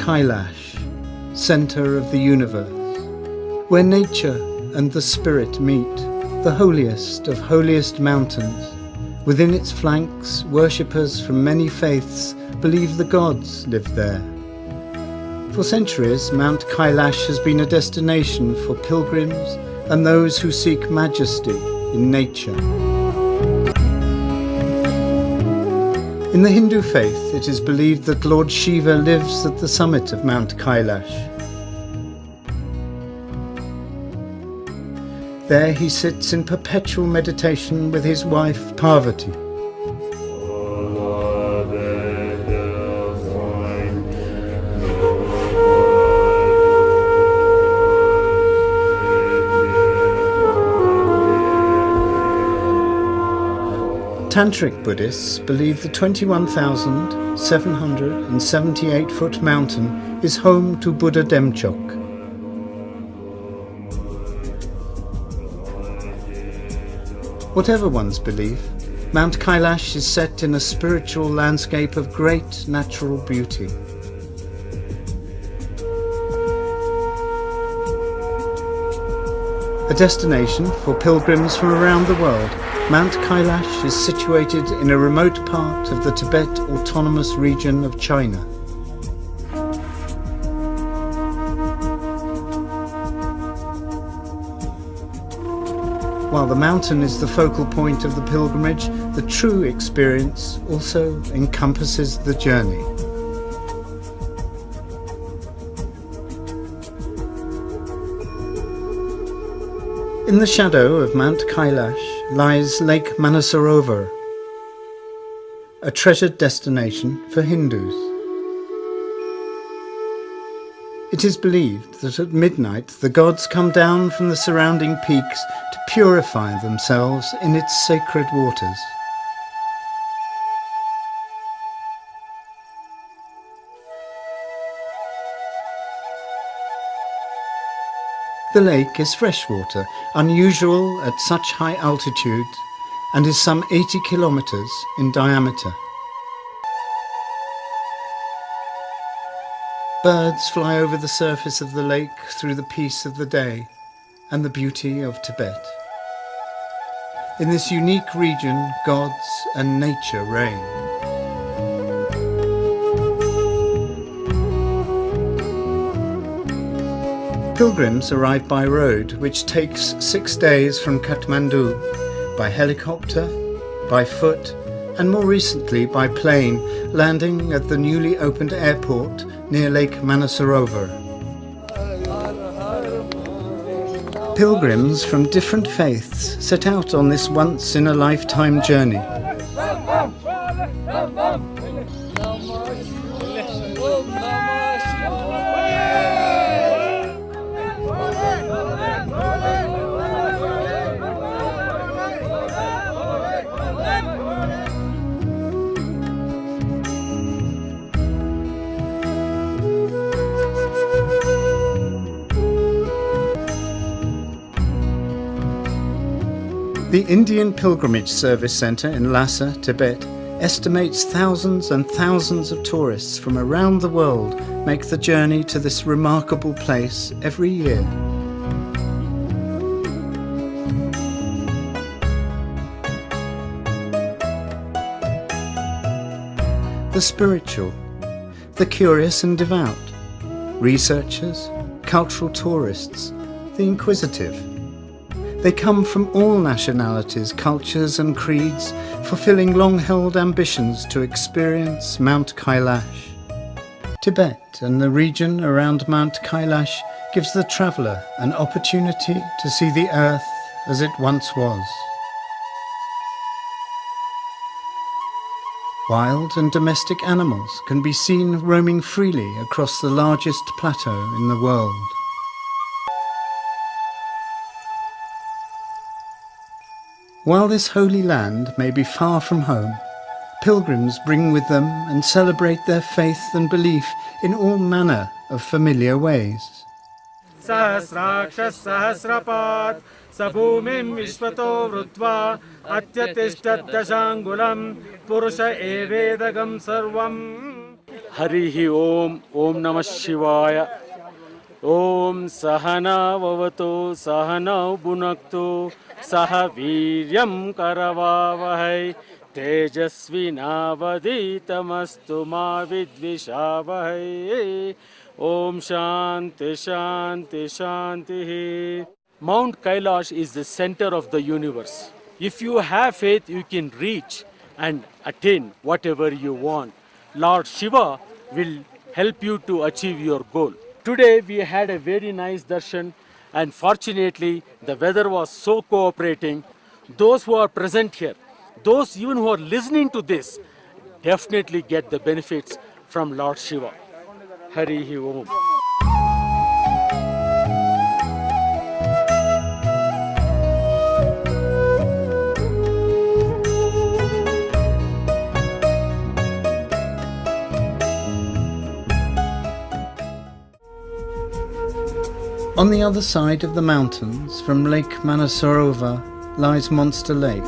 Kailash, center of the universe, where nature and the spirit meet, the holiest of holiest mountains. Within its flanks, worshippers from many faiths believe the gods live there. For centuries, Mount Kailash has been a destination for pilgrims and those who seek majesty in nature. In the Hindu faith, it is believed that Lord Shiva lives at the summit of Mount Kailash. There he sits in perpetual meditation with his wife Parvati. Tantric Buddhists believe the 21,778-foot mountain is home to Buddha Demchok. Whatever one's belief, Mount Kailash is set in a spiritual landscape of great natural beauty. A destination for pilgrims from around the world, Mount Kailash is situated in a remote part of the Tibet Autonomous Region of China. While the mountain is the focal point of the pilgrimage, the true experience also encompasses the journey. In the shadow of Mount Kailash lies Lake Manasarovar, a treasured destination for Hindus. It is believed that at midnight the gods come down from the surrounding peaks to purify themselves in its sacred waters. The lake is freshwater, unusual at such high altitude, and is some 80 kilometers in diameter. Birds fly over the surface of the lake through the peace of the day and the beauty of Tibet. In this unique region, gods and nature reign. Pilgrims arrive by road, which takes 6 days from Kathmandu, by helicopter, by foot, and more recently by plane, landing at the newly opened airport near Lake Manasarovar. Pilgrims from different faiths set out on this once-in-a-lifetime journey. The Indian Pilgrimage Service Centre in Lhasa, Tibet, estimates thousands and thousands of tourists from around the world make the journey to this remarkable place every year. The spiritual, the curious and devout, researchers, cultural tourists, the inquisitive. They come from all nationalities, cultures and creeds, fulfilling long-held ambitions to experience Mount Kailash. Tibet and the region around Mount Kailash gives the traveller an opportunity to see the earth as it once was. Wild and domestic animals can be seen roaming freely across the largest plateau in the world. While this holy land may be far from home, pilgrims bring with them and celebrate their faith and belief in all manner of familiar ways. Sahasrakshas sahasrapat sabhumim vishvato vrutva atyatishtat dashangulam purusha evedagam sarvam. Harihi Om. Om Namah Shivaya. Om Sahana Vavato Sahana Bhunaktu Saha Viryam Karavavahai Tejasvinavaditamastu ma vidvishavahai. Om Shanti Shanti Shanti. Mount Kailash is the center of the universe. If you have faith, you can reach and attain whatever you want. Lord Shiva will help you to achieve your goal. Today we had a very nice darshan, and fortunately the weather was so cooperating. Those who are present here, those even who are listening to this, definitely get the benefits from Lord Shiva. Harihi Om. On the other side of the mountains, from Lake Manasarovar, lies Monster Lake.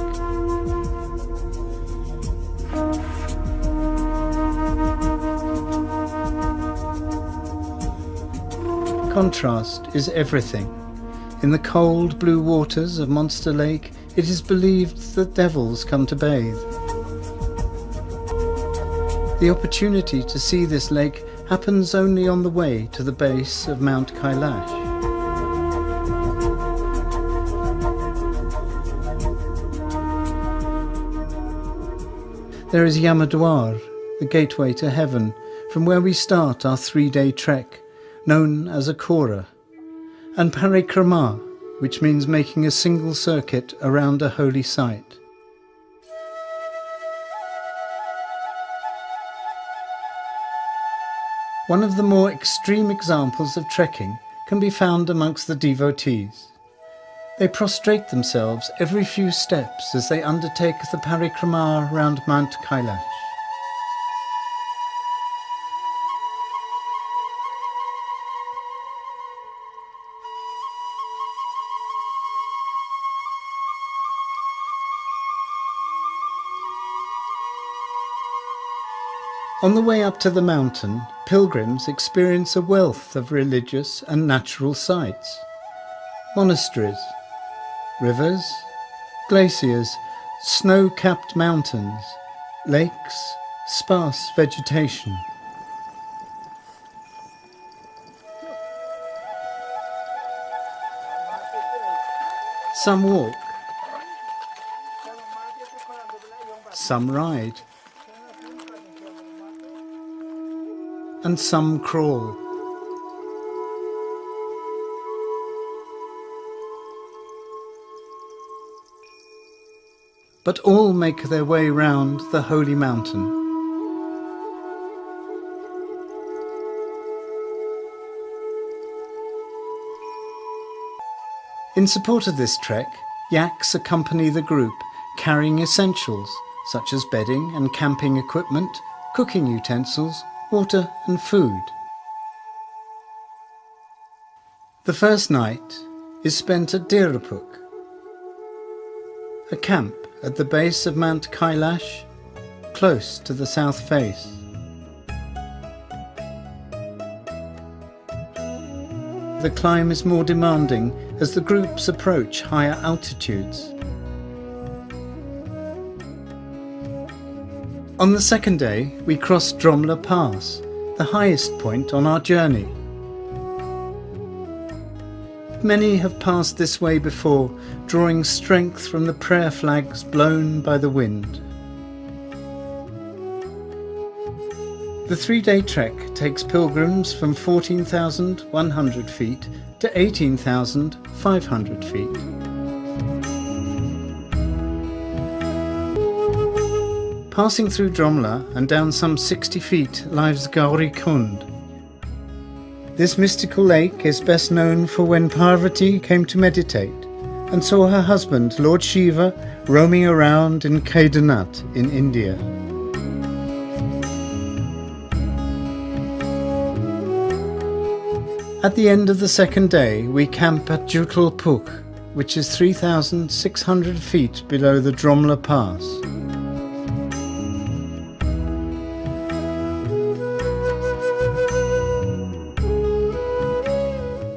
Contrast is everything. In the cold blue waters of Monster Lake, it is believed that devils come to bathe. The opportunity to see this lake happens only on the way to the base of Mount Kailash. There is Yamadwar, the gateway to heaven, from where we start our 3-day trek, known as a Kora, and Parikrama, which means making a single circuit around a holy site. One of the more extreme examples of trekking can be found amongst the devotees. They prostrate themselves every few steps as they undertake the parikrama round Mount Kailash. On the way up to the mountain, pilgrims experience a wealth of religious and natural sights. Monasteries, rivers, glaciers, snow-capped mountains, lakes, sparse vegetation. Some walk, some ride, and some crawl. But all make their way round the holy mountain. In support of this trek, yaks accompany the group, carrying essentials such as bedding and camping equipment, cooking utensils, water and food. The first night is spent at Dirapuk, a camp at the base of Mount Kailash, close to the south face. The climb is more demanding as the groups approach higher altitudes. On the second day, we crossed Ramla Pass, the highest point on our journey. Many have passed this way before, drawing strength from the prayer flags blown by the wind. The 3-day trek takes pilgrims from 14,100 feet to 18,500 feet. Passing through Ramla and down some 60 feet lies Gauri Kund. This mystical lake is best known for when Parvati came to meditate and saw her husband, Lord Shiva, roaming around in Kedarnath in India. At the end of the second day, we camp at Jutalpuk, which is 3,600 feet below the Ramla Pass.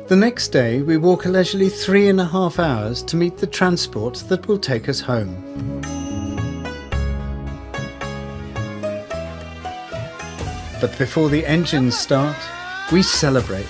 The next day we walk a leisurely 3.5 hours to meet the transport that will take us home. But before the engines start, we celebrate.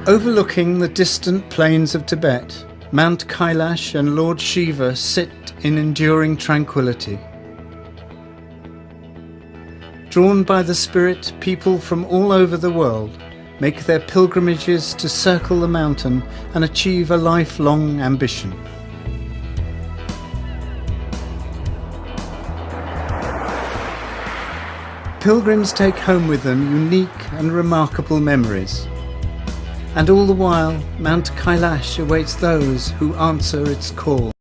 Overlooking the distant plains of Tibet, Mount Kailash and Lord Shiva sit in enduring tranquility. Drawn by the spirit, people from all over the world make their pilgrimages to circle the mountain and achieve a lifelong ambition. Pilgrims take home with them unique and remarkable memories. And all the while, Mount Kailash awaits those who answer its call.